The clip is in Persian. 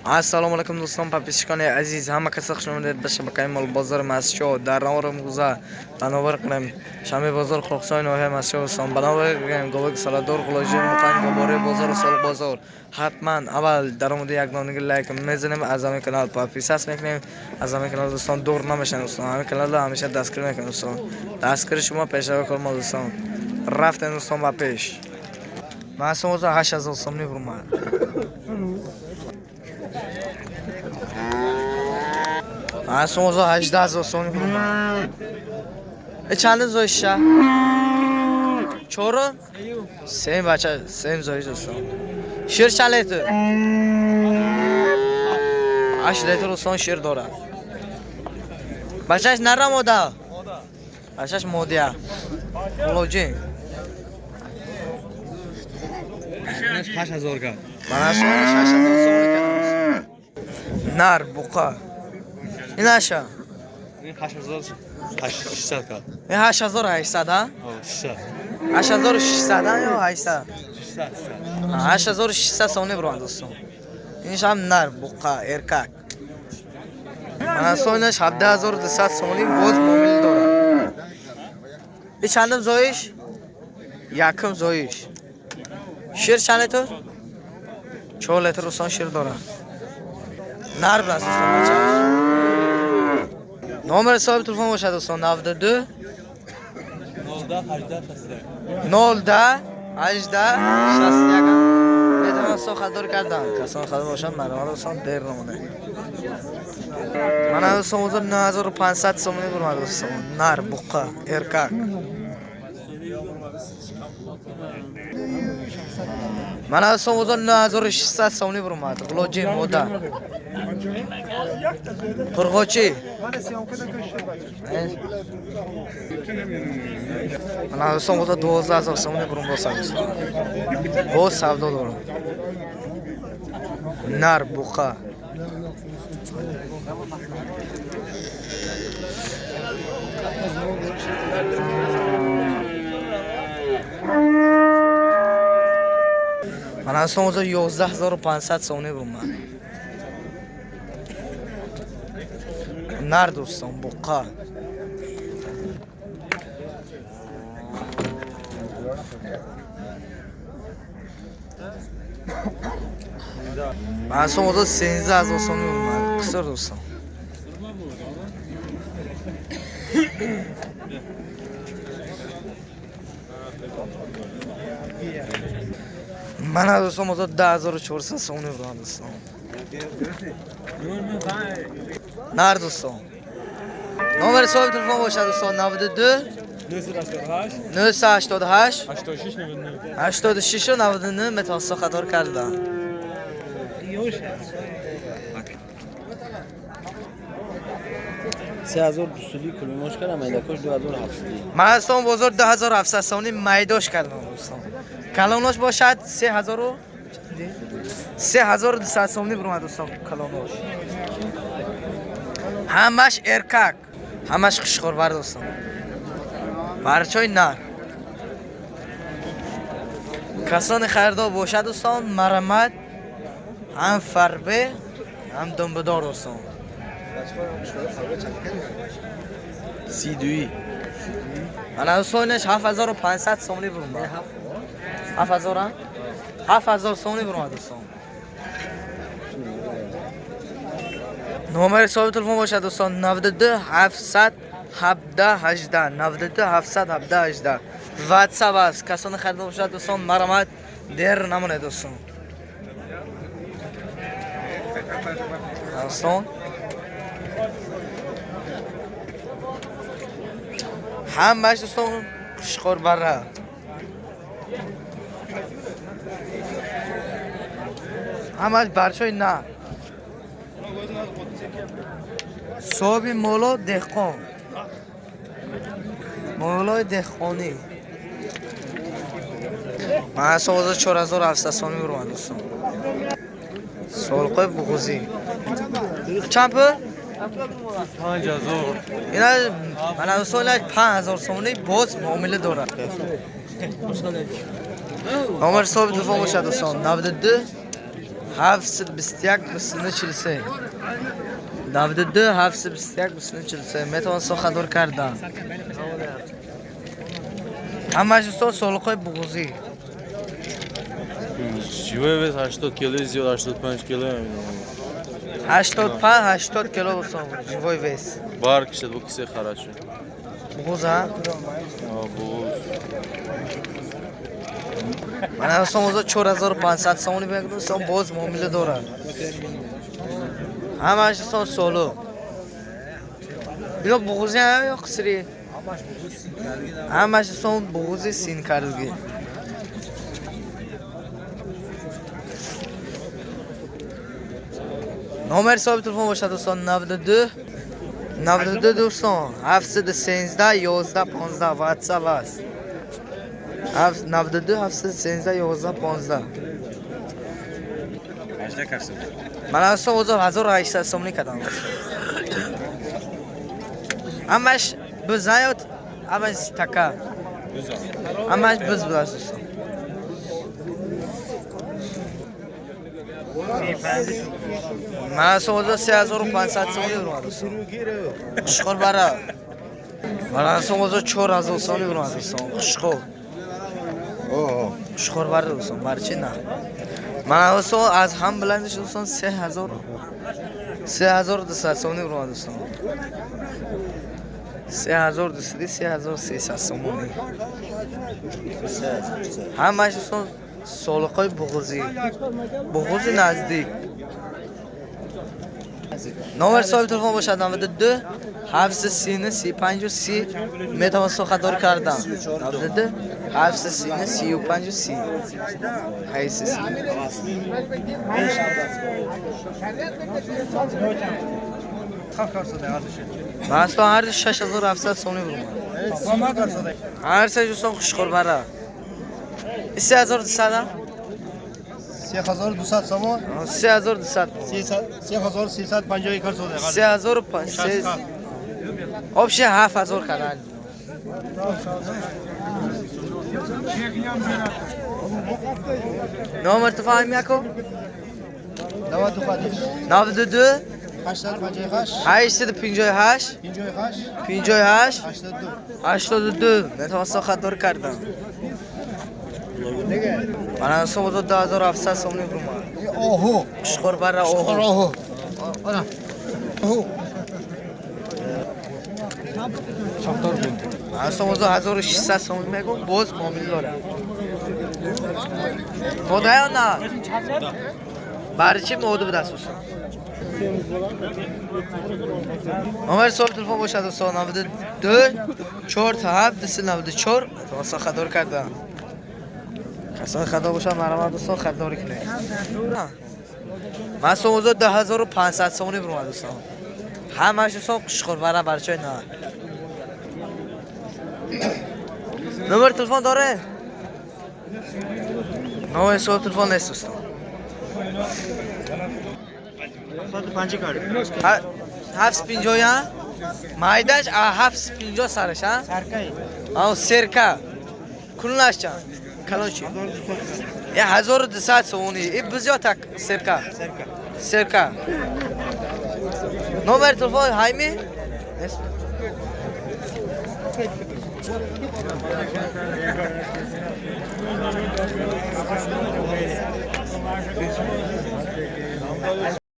assalomu alaykum do'stlar, podpischikani aziz, hamma kasa xush o'mided به شبکه مال بازار مسجد در نوار موزه بنابر کنم شمی بازار خرخسای نوحه مسجد دوستان بنابر کنم گوبک سالادور قلاجی مقام گوباره بازار سال بازار حتما اول در مورد یک دانگی لایک میزنیم از همین کانال پاپیساس میکنیم از همین کانال دوستان دور نمیشن دوستان همین کانال همیشه دستگیر میکنیم دوستان دستگیر شما پیشرو کنیم دوستان رفتن دوستان با پیش من سوزا 8000 سوم میبرم من سوزا 18000 سوم میبرم چند زویشه چورو سیم بچه سیم زویش دوستان شیر چند لیتر 8 لیتر دوستان شیر داره بچهش نره موده بچهش موده بلوجی 8000 کرد من اصلا 6000 سوم میکنم نر بوقا این اشا این 8800 کرد این 8800 ها 8600 یا 800 8600 سوم برو دوستان اینش هم نر بوقا ارکک من اصلا اینش 17200 سومی باز معامله داره این چندم زویش یکم زویش شیر چند لیتر 4 لیتر دوستان شیر داره نر بس دوستان بچه‌اش نمبر صاحب تلفن باشه دوستان 92 19 18 61 میتونم سو خدار کردم کسان خدار باشن مرمار دوستان دیر نمونه من دوستان حضور 9500 سومی برم دوستان نر بقا ارکک من دوستان حضور 9600 سومی برم قلوجی مودا قرغوچی من دوستان حضور 12000 سومی برم باز سودا دارم نر بقا من اصلا اوزا 11500 سومی برم من نر دوستان بقا من اصلا اوزا 13000 سومی برم من قصر دوستان من دوستان اوزا 10400 سومی برم دوستان نر دوستان نمبر صاحب تلفن باشه دوستان 92 988 86 و 99 متاسا خطار کردم 3200 کیلومتر کردم ایداکوش 2700 من هستم بازار 2700 سومی میداش کردم دوستان کلانوش باشد 3200 سومی برم دوستان کلانوش همش ارکک همش خشخور بر دوستان برچای نر کسان خریدار باشه دوستان مرمت هم فربه هم دنبدار دوستان 32 من دوستانش 7500 سومی برم 7000 سومی برم دوستان نمبر صاحب تلفن باشه دوستان 92 717 18 92 717 18 واتساپ است کسان خریدار باشه دوستان مرمت دیر نمونه دوستان همش دوستان خشخور بره همش برچای نه صاحب مولا دهقان مولای دهقانی من اصلا 4700 سومی برم دوستان سالقه بغوزی چند پر؟ 5000 اینا من اصلا 5000 سومی باز معامله داره نمبر صاحب تلفن باشه دوستان 92 721 بیستونه 43 92 721 بیستونه 43 میتوان سخندور کردن همه جستان سالقای بغوزی جیوه ویز 80 کیلو زیاد 85 کیلو 85 80 کیلو بسان جوای ویس بار کشید با کسی خرد شد بغوز ها؟ بغوز من اصلا موضوع 4500 سامونی بگردم سام باز معامله داره همه جستان سالو اینا بغوزی ها یا قصری؟ همه جستان بغوزی سین کردگی نامر صاحب تلفن باشد دوستان 92 دوستان 713 11 15 واتساپ است 92 713 11 15 من اصلا وضع 1800 سومنی کردم همش بزایت همش تکا همش بز دوستان من اصلا وضع 3500 سومنی برم دوستان خوشخور برا من اصلا وضع 4000 سومنی برم دوستان خوشخور خوشخور برا دوستان برچی نه من اصلا از هم بلندش دوستان 3200 سومنی برم دوستان 3200 3300 سومنی همش دوستان سالقای بغوزی نزدیک نامر صاحب تلفن باشد 92 739 35 30 میتوان سخندار کردن 92 739 35 30 حیث 30 من اصلا هر 6700 سومنی برم هر سه دوستان خوشخور برا 3200 3200 سومن 3200 3350 کار سوده 3500 آبش 7000 کردن نامر تو فهمی اکو 92 858 58 82 میتوان سخندار کردن من اصلا وضع 2700 سومنی برم اوهو خوشخور برا اوهو اوهو من اصلا وضع 1600 سومنی میگم باز معامله داره موده یا نه؟ برای چی موده به دست دوستان؟ نامر صاحب تلفن باشد دوستان 92 4 تا 7 94 دوستان خدار کردن کسان خدا باشن مرحبا دوستان خداری کنه من اصلا وضع 10500 سومنی برم دوستان همش دوستان خوشخور برا برچای نه نمبر تلفن داره؟ نامر صاحب تلفن نیست دوستان 750 یا مایدش 750 سرش ها؟ سرکه سرکه کلونش چند؟ کلون چی؟ 1200 سومنی این بزیاد تک سرکه نمبر تلفن هایمی؟ نیست